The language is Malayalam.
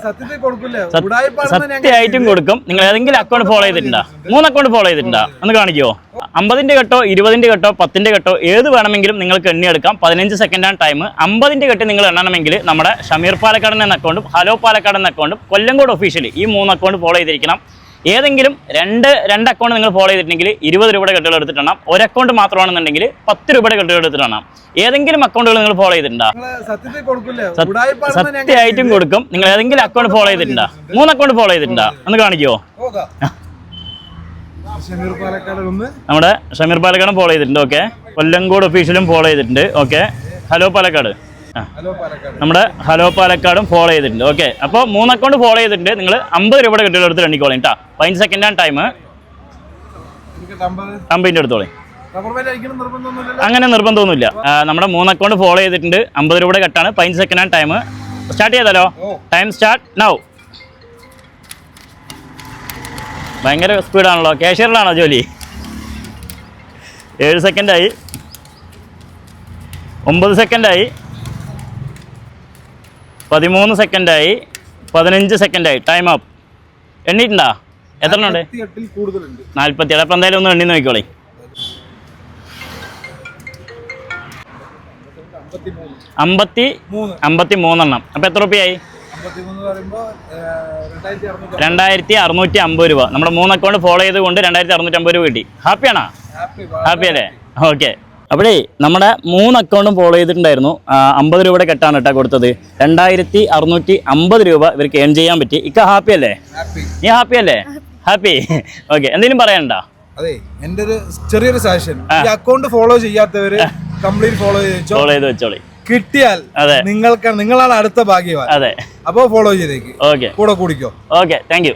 സത്യമായിട്ടും കൊടുക്കും. നിങ്ങൾ ഏതെങ്കിലും അക്കൗണ്ട് ഫോളോ ചെയ്തിട്ടുണ്ടോ? 3 അക്കൗണ്ട് ഫോളോ ചെയ്തിട്ടുണ്ടോ? ഒന്ന് കാണിക്കുമോ? 50ന്റെ കെട്ടോ 20ന്റെ കെട്ടോ 10ന്റെ കെട്ടോ ഏത് വേണമെങ്കിലും നിങ്ങൾക്ക് എണ്ണിയെടുക്കാം. 15 സെക്കൻഡാണ് ടൈം. 50ന്റെ കെട്ട് നിങ്ങൾ എണ്ണണമെങ്കിൽ നമ്മുടെ ഷമീർ പാലക്കാടൻ എന്ന അക്കൗണ്ടും ഹലോ പാലക്കാട് എന്ന അക്കൗണ്ടും കൊല്ലങ്കോട് ഒഫീഷ്യലി ഈ 3 അക്കൗണ്ട് ഫോളോ ചെയ്തിരിക്കണം. ഏതെങ്കിലും രണ്ട് അക്കൗണ്ട് നിങ്ങൾ ഫോളോ ചെയ്തിട്ടുണ്ടെങ്കിൽ 20 രൂപയുടെ കെട്ടുകൾ എടുത്തിട്ടാണ്. ഒരു അക്കൗണ്ട് മാത്രമാണെന്നുണ്ടെങ്കിൽ 10 രൂപയുടെ കെട്ടുകൾ എടുത്തിട്ടാണ്. ഏതെങ്കിലും അക്കൗണ്ടുകൾ നിങ്ങൾ ഫോളോ ചെയ്തിട്ടുണ്ടോ? സത്യമായിട്ടും കൊടുക്കും. നിങ്ങൾ ഏതെങ്കിലും അക്കൗണ്ട് ഫോളോ ചെയ്തിട്ടുണ്ടോ? 3 അക്കൗണ്ട് ഫോളോ ചെയ്തിട്ടുണ്ടോ? ഒന്ന് കാണിക്കുമോ? നമ്മുടെ ഷമീർ പാലക്കാടും ഫോളോ ചെയ്തിട്ടുണ്ട്. ഓക്കെ. കൊല്ലങ്കോട് ഒഫീഷ്യലും ഫോളോ ചെയ്തിട്ടുണ്ട്. ഓക്കെ. ഹലോ പാലക്കാട് നമ്മുടെ ഹലോ പാലക്കാടും ഫോളോ ചെയ്തിട്ടുണ്ട്. ഓക്കെ. അപ്പോൾ 3 അക്കൗണ്ട് ഫോളോ ചെയ്തിട്ടുണ്ട്. നിങ്ങൾ 50 രൂപയുടെ കെട്ടുകൾ എടുത്ത് എണ്ണിക്കോളി കേട്ടോ. 15 സെക്കൻഡാണ് ടൈം. 50ന്റെ എടുത്തോളി. അങ്ങനെ നിർബന്ധമൊന്നുമില്ല. നമ്മുടെ 3 അക്കൗണ്ട് ഫോളോ ചെയ്തിട്ടുണ്ട്. 50 രൂപയുടെ കെട്ടാണ്. 15 സെക്കൻഡാണ് ടൈം. സ്റ്റാർട്ട് ചെയ്താലോ? Time start now. ഭയങ്കര സ്പീഡാണല്ലോ. കാഷ്യറിലാണോ ജോലി? 7 സെക്കൻഡായി. 9 സെക്കൻഡായി. 13 സെക്കൻഡായി. 15 സെക്കൻഡായി. Time up. എണ്ണിയിട്ടുണ്ടോ? എത്ര ഉണ്ട്? 47. അപ്പം എന്തായാലും ഒന്ന് എണ്ണി നോക്കിക്കോളി. 53 എണ്ണം. അപ്പം എത്ര രൂപയായി? 2650 രൂപ. നമ്മുടെ 3 അക്കൗണ്ട് ഫോളോ ചെയ്തുകൊണ്ട് 2650 രൂപ കിട്ടി. ഹാപ്പിയാണോ? ഹാപ്പി അല്ലേ? ഓക്കെ. അപ്പോഴേ നമ്മുടെ 3 അക്കൗണ്ടും ഫോളോ ചെയ്തിട്ടുണ്ടായിരുന്നു. 50 രൂപയുടെ കെട്ടാണ് കേട്ടോ കൊടുത്തത്. 2650 രൂപ ഇവർക്ക് ഏൺ ചെയ്യാൻ പറ്റി. ഇക്ക ഹാപ്പി അല്ലേ? നീ ഹാപ്പി അല്ലേ? ഹാപ്പി. ഓക്കെ. എന്തെങ്കിലും പറയാനുണ്ടോ? അതെ, എന്റെ ഒരു ചെറിയൊരു സജഷൻ, ഈ അക്കൗണ്ട് ഫോളോ ചെയ്യാത്തവര് കംപ്ലീറ്റ് ഫോളോ ചെയ്ത് വെച്ചോളി. കിട്ടിയാൽ നിങ്ങളാണ് അടുത്ത ഭാഗ്യവാൻ. അതെ. അപ്പൊ ഫോളോ ചെയ്തേക്ക്. ഓക്കെ. കൂടെ കൂടിക്കോ. ഓക്കെ. Thank you.